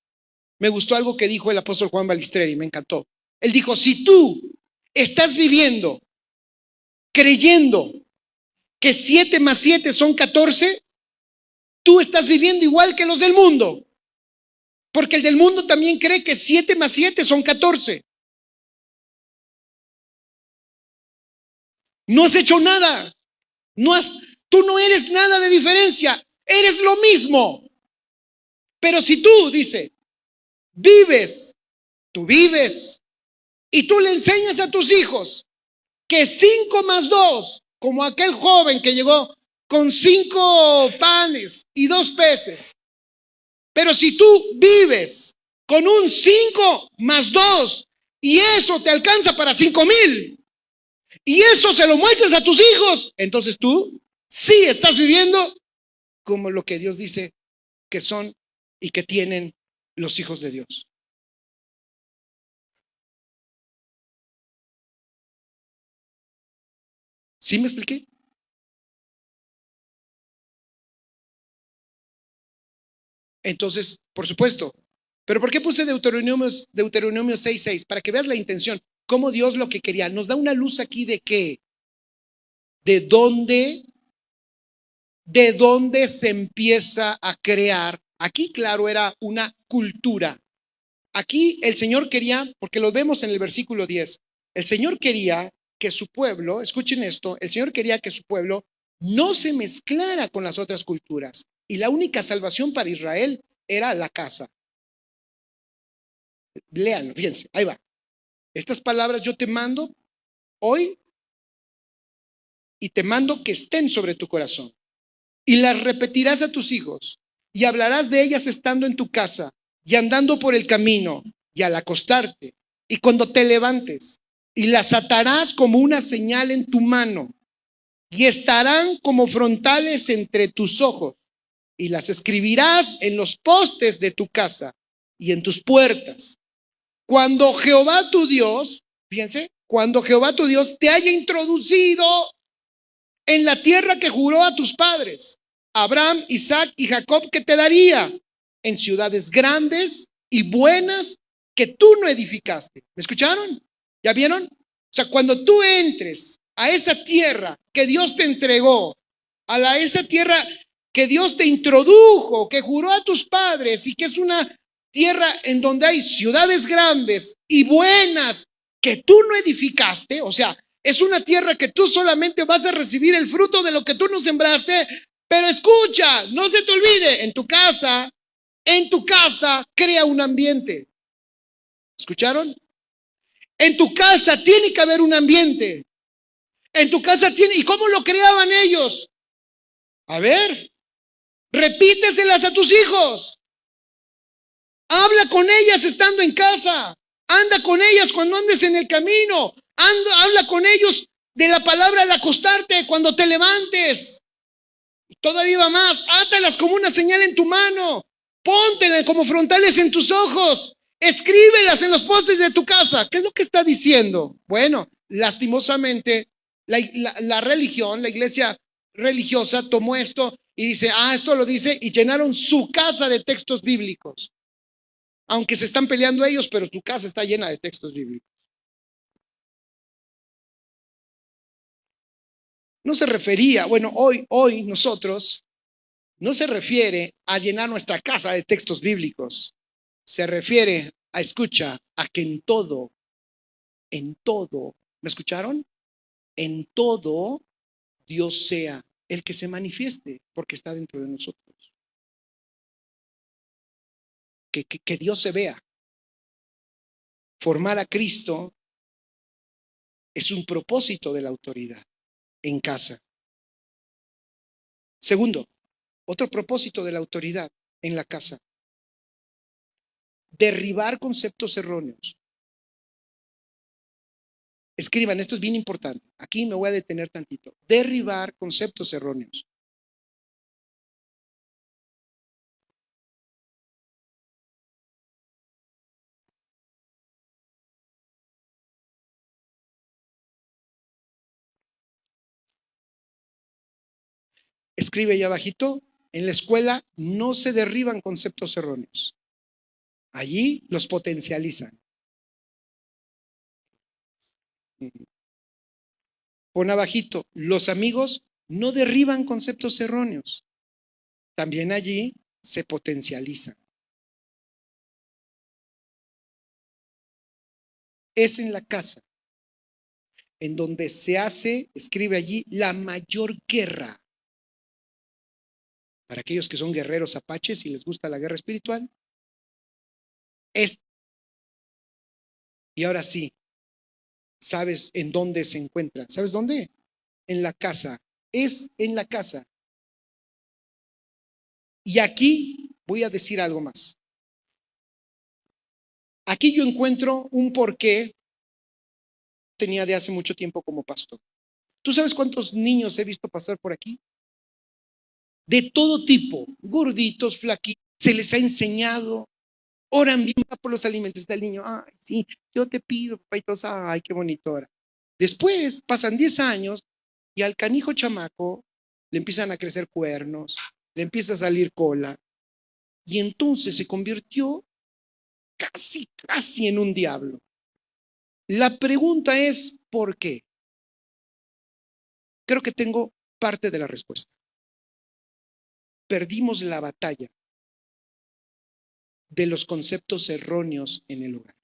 A: Me gustó algo que dijo el apóstol Juan Balistreri, me encantó. Él dijo, si tú estás viviendo creyendo que 7 más 7 son 14, tú estás viviendo igual que los del mundo. Porque el del mundo también cree que 7 más 7 son 14. No has hecho nada. Tú no eres nada de diferencia. Eres lo mismo. Pero si tú, dice, tú vives y tú le enseñas a tus hijos que 5 más 2, como aquel joven que llegó, con 5 panes y 2 peces. Pero si tú vives con un 5 más 2 y eso te alcanza para 5,000 y eso se lo muestras a tus hijos, entonces tú sí estás viviendo como lo que Dios dice que son y que tienen los hijos de Dios. ¿Sí me expliqué? Entonces, por supuesto. ¿Pero por qué puse Deuteronomio 6:6? Para que veas la intención, cómo Dios lo que quería. Nos da una luz aquí de qué, de dónde se empieza a crear. Aquí, claro, era una cultura. Aquí el Señor quería, porque lo vemos en el versículo 10, el Señor quería que su pueblo, escuchen esto, el Señor quería que su pueblo no se mezclara con las otras culturas. Y la única salvación para Israel era la casa. Léanlo, fíjense, ahí va. Estas palabras yo te mando hoy y te mando que estén sobre tu corazón. Y las repetirás a tus hijos y hablarás de ellas estando en tu casa y andando por el camino y al acostarte y cuando te levantes, y las atarás como una señal en tu mano y estarán como frontales entre tus ojos y las escribirás en los postes de tu casa y en tus puertas. Cuando Jehová tu Dios, fíjense, cuando Jehová tu Dios te haya introducido en la tierra que juró a tus padres, Abraham, Isaac y Jacob, que te daría en ciudades grandes y buenas que tú no edificaste. ¿Me escucharon? ¿Ya vieron? O sea, cuando tú entres a esa tierra que Dios te entregó, esa tierra que Dios te introdujo, que juró a tus padres y que es una tierra en donde hay ciudades grandes y buenas que tú no edificaste, o sea, es una tierra que tú solamente vas a recibir el fruto de lo que tú no sembraste, pero escucha, no se te olvide, en tu casa crea un ambiente. ¿Escucharon? En tu casa tiene que haber un ambiente. En tu casa tiene, ¿y cómo lo creaban ellos? A ver, repíteselas a tus hijos. Habla con ellas estando en casa. Anda con ellas cuando andes en el camino. Habla con ellos de la palabra al acostarte, cuando te levantes. Todavía va más, átalas como una señal en tu mano. Póntelas como frontales en tus ojos. Escríbelas en los postes de tu casa. ¿Qué es lo que está diciendo? Bueno, lastimosamente, la religión, la iglesia religiosa tomó esto y dice, esto lo dice, y llenaron su casa de textos bíblicos. Aunque se están peleando ellos, pero su casa está llena de textos bíblicos. No se refería, bueno, hoy nosotros, no se refiere a llenar nuestra casa de textos bíblicos. Se refiere a, escucha, a que en todo, ¿me escucharon? En todo Dios sea el que se manifieste, porque está dentro de nosotros. Que Dios se vea. Formar a Cristo es un propósito de la autoridad en casa. Segundo, otro propósito de la autoridad en la casa: derribar conceptos erróneos. Escriban, esto es bien importante. Aquí me voy a detener tantito. Derribar conceptos erróneos. Escribe ahí abajito, en la escuela no se derriban conceptos erróneos. Allí los potencializan. Pon abajito, los amigos no derriban conceptos erróneos. También allí se potencializan. Es en la casa en donde se hace, escribe allí, la mayor guerra. Para aquellos que son guerreros apaches y les gusta la guerra espiritual. Y ahora sí, ¿sabes en dónde se encuentra? ¿Sabes dónde? En la casa. Es en la casa Y aquí voy a decir algo más. Aquí yo encuentro un porqué tenía de hace mucho tiempo como pastor. ¿Tú sabes cuántos niños he visto pasar por aquí? De todo tipo, gorditos, flaquitos, se les ha enseñado, oran bien por los alimentos del niño. Ay, sí, yo te pido, papá, y todos, ay, qué bonito ora. Después pasan 10 años y al canijo chamaco le empiezan a crecer cuernos, le empieza a salir cola, y entonces se convirtió casi en un diablo. La pregunta es, ¿por qué? Creo que tengo parte de la respuesta. Perdimos la batalla de los conceptos erróneos en el hogar.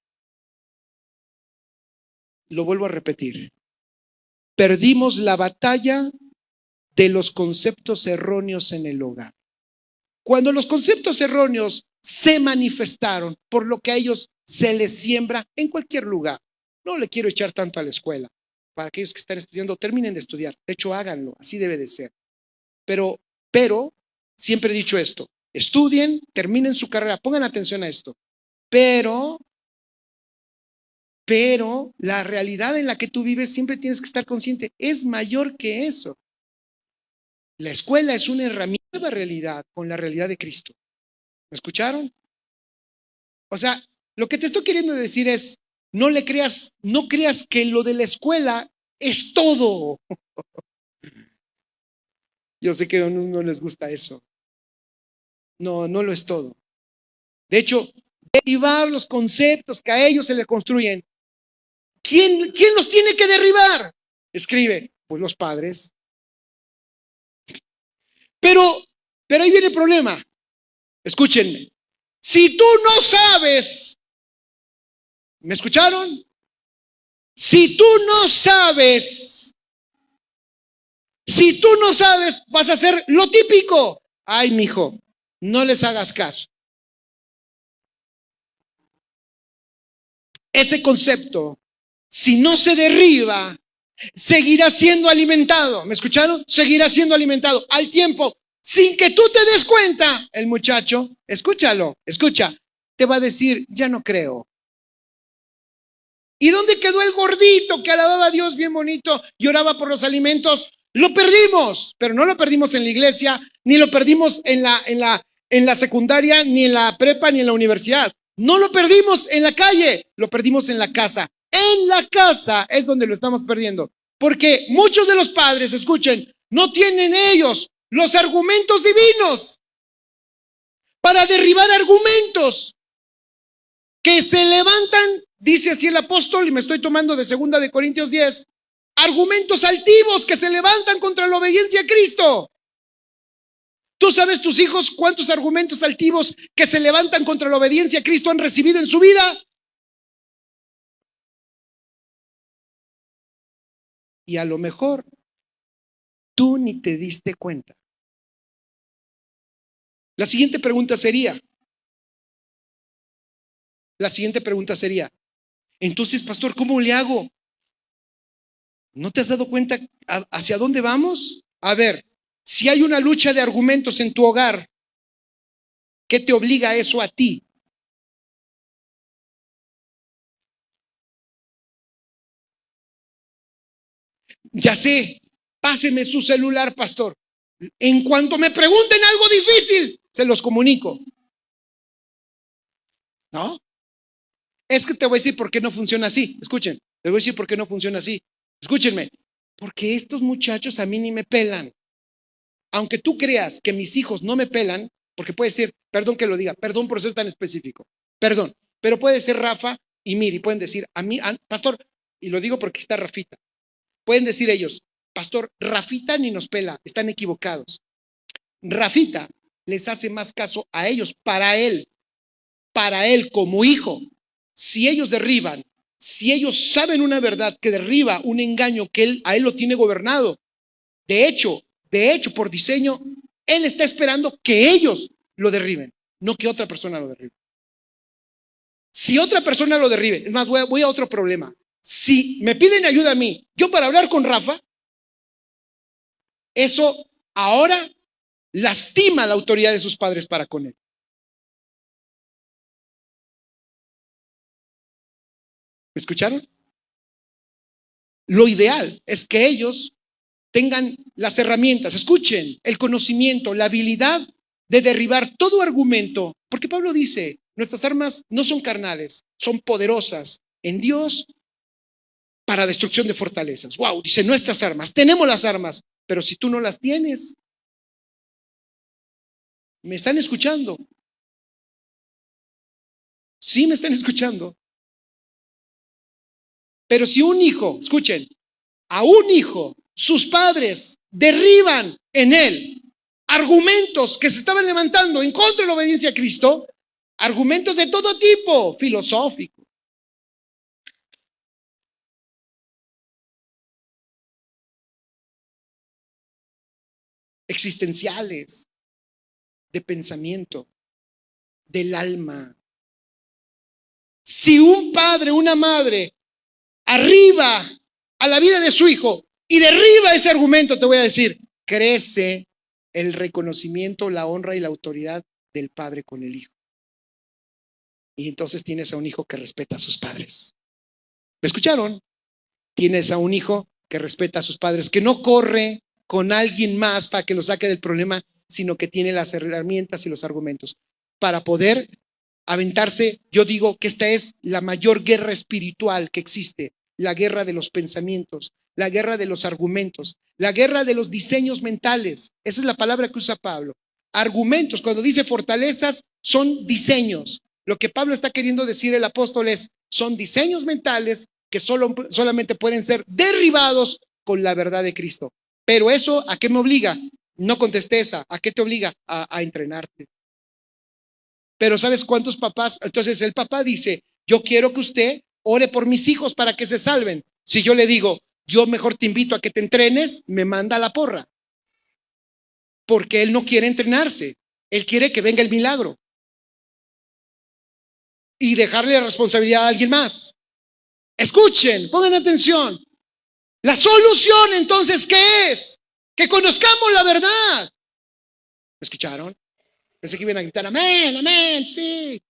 A: Lo vuelvo a repetir. Perdimos la batalla de los conceptos erróneos en el hogar. Cuando los conceptos erróneos se manifestaron por lo que a ellos se les siembra en cualquier lugar. No le quiero echar tanto a la escuela. Para aquellos que están estudiando, terminen de estudiar. De hecho, háganlo. Así debe de ser. Pero siempre he dicho esto. Estudien, terminen su carrera. Pongan atención a esto. Pero la realidad en la que tú vives siempre tienes que estar consciente. Es mayor que eso. La escuela es una herramienta de realidad con la realidad de Cristo. ¿Me escucharon? O sea, lo que te estoy queriendo decir es, no creas que lo de la escuela es todo. Yo sé que no les gusta eso. No lo es todo. De hecho, derribar los conceptos que a ellos se les construyen. ¿Quién los tiene que derribar? Escribe, pues los padres. Pero ahí viene el problema. Escúchenme. Si tú no sabes, ¿me escucharon? Si tú no sabes, vas a hacer lo típico. Ay, mijo, no les hagas caso. Ese concepto, si no se derriba, seguirá siendo alimentado. ¿Me escucharon? Seguirá siendo alimentado al tiempo. Sin que tú te des cuenta, el muchacho, escucha, te va a decir, ya no creo. ¿Y dónde quedó el gordito que alababa a Dios bien bonito y oraba por los alimentos? Lo perdimos, pero no lo perdimos en la iglesia, ni lo perdimos en la secundaria, ni en la prepa, ni en la universidad. No lo perdimos en la calle, lo perdimos en la casa. En la casa es donde lo estamos perdiendo. Porque muchos de los padres, escuchen, no tienen ellos los argumentos divinos para derribar argumentos que se levantan, dice así el apóstol, y me estoy tomando de 2 de Corintios 10, argumentos altivos que se levantan contra la obediencia a Cristo. ¿Tú sabes, tus hijos, cuántos argumentos altivos que se levantan contra la obediencia a Cristo han recibido en su vida? Y a lo mejor tú ni te diste cuenta. La siguiente pregunta sería, entonces, pastor, ¿cómo le hago? ¿No te has dado cuenta hacia dónde vamos? A ver, si hay una lucha de argumentos en tu hogar, ¿qué te obliga eso a ti? Ya sé, páseme su celular, pastor. En cuanto me pregunten algo difícil, se los comunico. ¿No? Es que te voy a decir por qué no funciona así. Escuchen, les voy a decir por qué no funciona así. Escúchenme, porque estos muchachos a mí ni me pelan. Aunque tú creas que mis hijos no me pelan, porque puede ser, perdón que lo diga, perdón por ser tan específico, perdón, pero puede ser Rafa y Miri, pueden decir a mí, pastor, y lo digo porque está Rafita, pueden decir ellos, pastor, Rafita ni nos pela, están equivocados. Rafita les hace más caso a ellos, para él como hijo. Si ellos derriban, si ellos saben una verdad que derriba un engaño que a él lo tiene gobernado, de hecho, por diseño, él está esperando que ellos lo derriben, no que otra persona lo derribe. Si otra persona lo derribe, es más, voy a otro problema. Si me piden ayuda a mí, yo para hablar con Rafa, eso ahora lastima la autoridad de sus padres para con él. ¿Me escucharon? Lo ideal es que ellos tengan las herramientas, escuchen, el conocimiento, la habilidad de derribar todo argumento, porque Pablo dice, nuestras armas no son carnales, son poderosas en Dios para destrucción de fortalezas. Wow, dice nuestras armas, tenemos las armas, pero si tú no las tienes, ¿me están escuchando? Sí, me están escuchando. Pero si un hijo, escuchen, a un hijo, sus padres derriban en él argumentos que se estaban levantando en contra de la obediencia a Cristo, argumentos de todo tipo, filosóficos, existenciales, de pensamiento, del alma. Si un padre, una madre, arriba a la vida de su hijo y derriba ese argumento, te voy a decir, crece el reconocimiento, la honra y la autoridad del padre con el hijo. Y entonces tienes a un hijo que respeta a sus padres. ¿Me escucharon? Tienes a un hijo que respeta a sus padres, que no corre con alguien más para que lo saque del problema, sino que tiene las herramientas y los argumentos para poder aventarse. Yo digo que esta es la mayor guerra espiritual que existe, la guerra de los pensamientos, la guerra de los argumentos, la guerra de los diseños mentales. Esa es la palabra que usa Pablo. Argumentos, cuando dice fortalezas, son diseños. Lo que Pablo está queriendo decir el apóstol es, son diseños mentales que solamente pueden ser derribados con la verdad de Cristo. Pero eso, ¿a qué me obliga? No contesté esa. ¿A qué te obliga? A entrenarte. Pero ¿sabes cuántos papás? Entonces el papá dice, yo quiero que usted ore por mis hijos para que se salven. Si yo le digo, yo mejor te invito a que te entrenes, me manda a la porra. Porque él no quiere entrenarse. Él quiere que venga el milagro. Y dejarle la responsabilidad a alguien más. Escuchen, pongan atención. La solución entonces, ¿qué es? Que conozcamos la verdad. ¿Me escucharon? Pensé que iban a gritar, amén, amén, sí.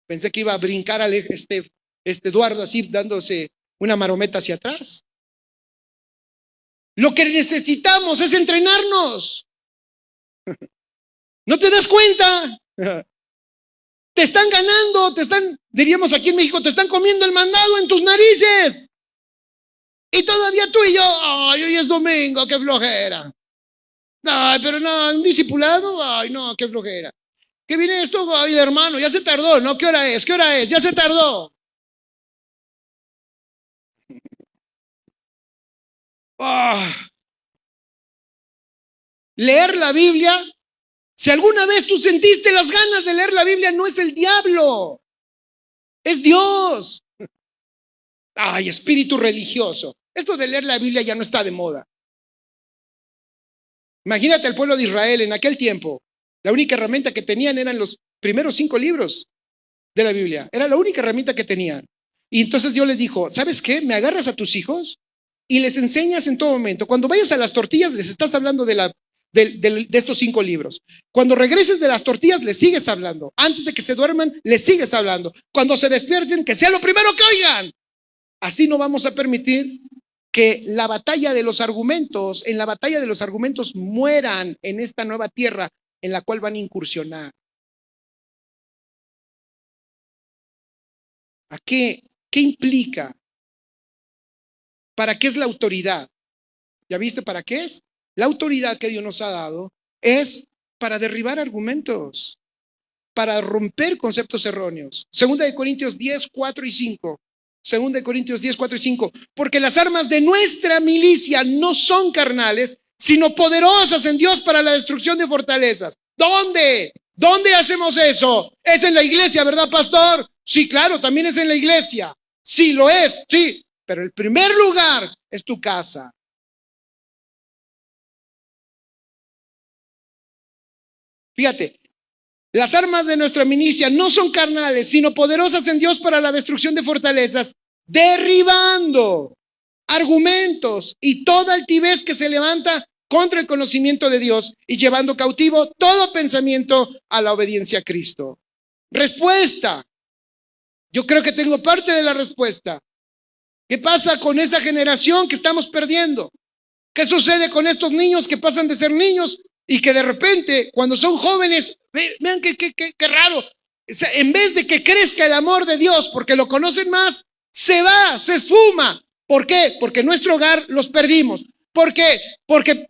A: Pensé que iba a brincar al Eduardo así, dándose una marometa hacia atrás. Lo que necesitamos es entrenarnos. ¿No te das cuenta? Te están ganando, diríamos aquí en México, te están comiendo el mandado en tus narices. Y todavía tú y yo, ay, hoy es domingo, qué flojera. Ay, pero no, un discipulado, ay, no, qué flojera. ¿Qué viene esto? Ay, hermano, ya se tardó, ¿no? ¿Qué hora es? ¿Qué hora es? Ya se tardó. Leer la Biblia, si alguna vez tú sentiste las ganas de leer la Biblia, no es el diablo, es Dios. Ay, espíritu religioso. Esto de leer la Biblia ya no está de moda. Imagínate al pueblo de Israel en aquel tiempo. La única herramienta que tenían eran los primeros 5 libros de la Biblia. Era la única herramienta que tenían. Y entonces Dios les dijo, ¿sabes qué? Me agarras a tus hijos y les enseñas en todo momento. Cuando vayas a las tortillas, les estás hablando de estos 5 libros. Cuando regreses de las tortillas, les sigues hablando. Antes de que se duerman, les sigues hablando. Cuando se despierten, que sea lo primero que oigan. Así no vamos a permitir que en la batalla de los argumentos mueran en esta nueva tierra en la cual van a incursionar. ¿A qué implica? ¿Para qué es la autoridad? ¿Ya viste para qué es? La autoridad que Dios nos ha dado es para derribar argumentos, para romper conceptos erróneos. 2 Corintios 10, 4 y 5. 2 Corintios 10, 4 y 5. Porque las armas de nuestra milicia no son carnales, sino poderosas en Dios para la destrucción de fortalezas. ¿Dónde? ¿Dónde hacemos eso? Es en la iglesia, ¿verdad, pastor? Sí, claro, también es en la iglesia. Sí, lo es, sí. Pero el primer lugar es tu casa. Fíjate, las armas de nuestra milicia no son carnales, sino poderosas en Dios para la destrucción de fortalezas, derribando argumentos y toda altivez que se levanta contra el conocimiento de Dios y llevando cautivo todo pensamiento a la obediencia a Cristo. Respuesta. Yo creo que tengo parte de la respuesta. ¿Qué pasa con esta generación que estamos perdiendo? ¿Qué sucede con estos niños que pasan de ser niños y que de repente, cuando son jóvenes, vean qué raro? O sea, en vez de que crezca el amor de Dios porque lo conocen más, se va, se esfuma. ¿Por qué? Porque en nuestro hogar los perdimos. ¿Por qué? Porque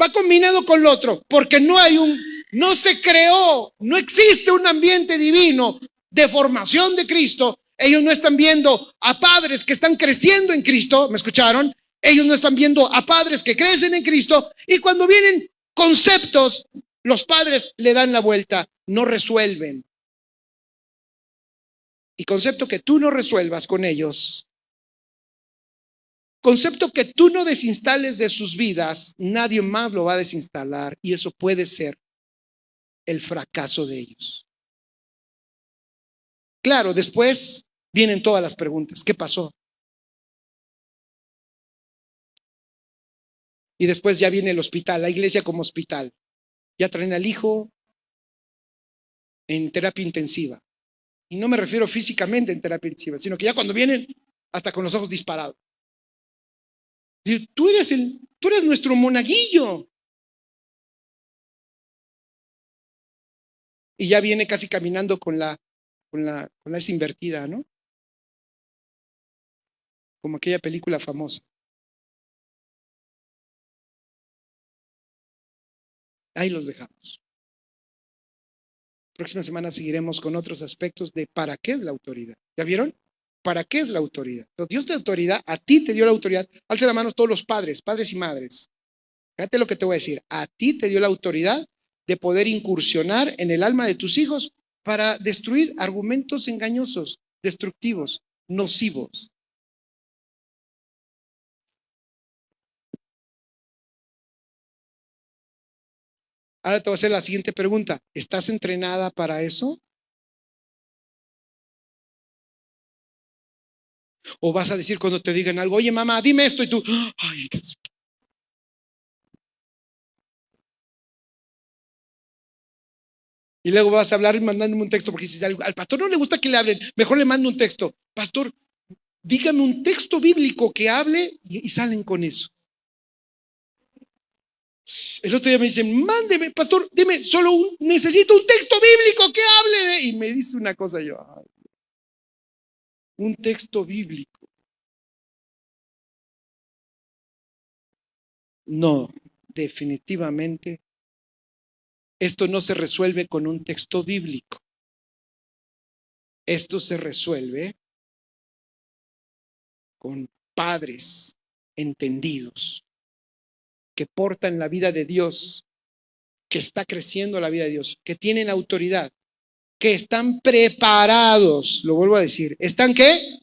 A: va combinado con lo otro. Porque no se creó, no existe un ambiente divino de formación de Cristo. Ellos no están viendo a padres que están creciendo en Cristo, ¿me escucharon? Ellos no están viendo a padres que crecen en Cristo, y cuando vienen conceptos, los padres le dan la vuelta, no resuelven. Y concepto que tú no resuelvas con ellos, concepto que tú no desinstales de sus vidas, nadie más lo va a desinstalar, y eso puede ser el fracaso de ellos. Claro, después vienen todas las preguntas. ¿Qué pasó? Y después ya viene el hospital, la iglesia como hospital. Ya traen al hijo en terapia intensiva. Y no me refiero físicamente en terapia intensiva, sino que ya cuando vienen hasta con los ojos disparados. Digo, tú eres nuestro monaguillo. Y ya viene casi caminando con la esa invertida, ¿no? Como aquella película famosa. Ahí los dejamos. Próxima semana seguiremos con otros aspectos de para qué es la autoridad. ¿Ya vieron? ¿Para qué es la autoridad? Entonces, Dios te da autoridad, a ti te dio la autoridad. Alce la mano todos los padres y madres. Fíjate lo que te voy a decir. A ti te dio la autoridad de poder incursionar en el alma de tus hijos para destruir argumentos engañosos, destructivos, nocivos. Ahora te voy a hacer la siguiente pregunta. ¿Estás entrenada para eso? ¿O vas a decir cuando te digan algo, oye mamá, dime esto, y tú, ay, Dios. Y luego vas a hablar mandándome un texto porque dices, al pastor no le gusta que le hablen, mejor le mando un texto. Pastor, dígame un texto bíblico que hable, y salen con eso. El otro día me dicen, mándeme, pastor, dime, necesito un texto bíblico que hable. Y me dice una cosa yo, ay, un texto bíblico. No, definitivamente, esto no se resuelve con un texto bíblico. Esto se resuelve con padres entendidos, que portan la vida de Dios, que está creciendo la vida de Dios, que tienen autoridad, que están preparados, lo vuelvo a decir, ¿están qué?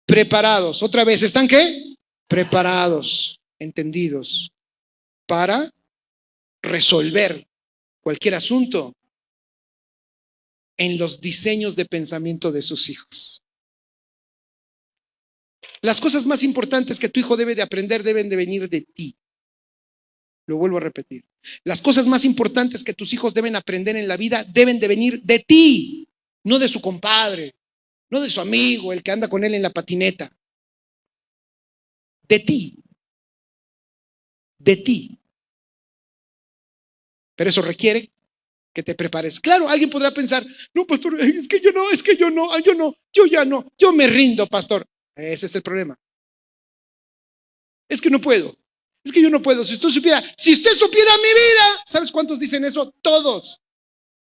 A: Preparados. Otra vez, ¿están qué? Preparados, entendidos, para resolver cualquier asunto en los diseños de pensamiento de sus hijos. Las cosas más importantes que tu hijo debe de aprender deben de venir de ti. Lo vuelvo a repetir. Las cosas más importantes que tus hijos deben aprender en la vida deben de venir de ti, no de su compadre, no de su amigo, el que anda con él en la patineta. De ti. De ti. Pero eso requiere que te prepares. Claro, alguien podrá pensar, no, pastor, es que yo me rindo, pastor. Ese es el problema. Es que no puedo. Es que yo no puedo. Si usted supiera mi vida, ¿sabes cuántos dicen eso? Todos.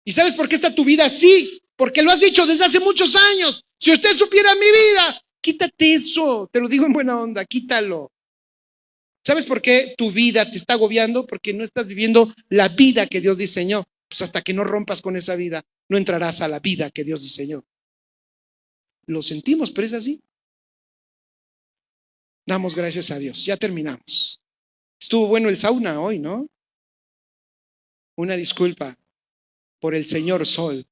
A: ¿Y sabes por qué está tu vida así? Porque lo has dicho desde hace muchos años. Si usted supiera mi vida, quítate eso. Te lo digo en buena onda, quítalo. ¿Sabes por qué tu vida te está agobiando? Porque no estás viviendo la vida que Dios diseñó. Pues hasta que no rompas con esa vida, no entrarás a la vida que Dios diseñó. Lo sentimos, pero es así. Damos gracias a Dios. Ya terminamos. Estuvo bueno el sauna hoy, ¿no? Una disculpa por el señor Sol.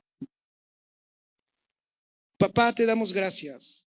A: Papá, te damos gracias.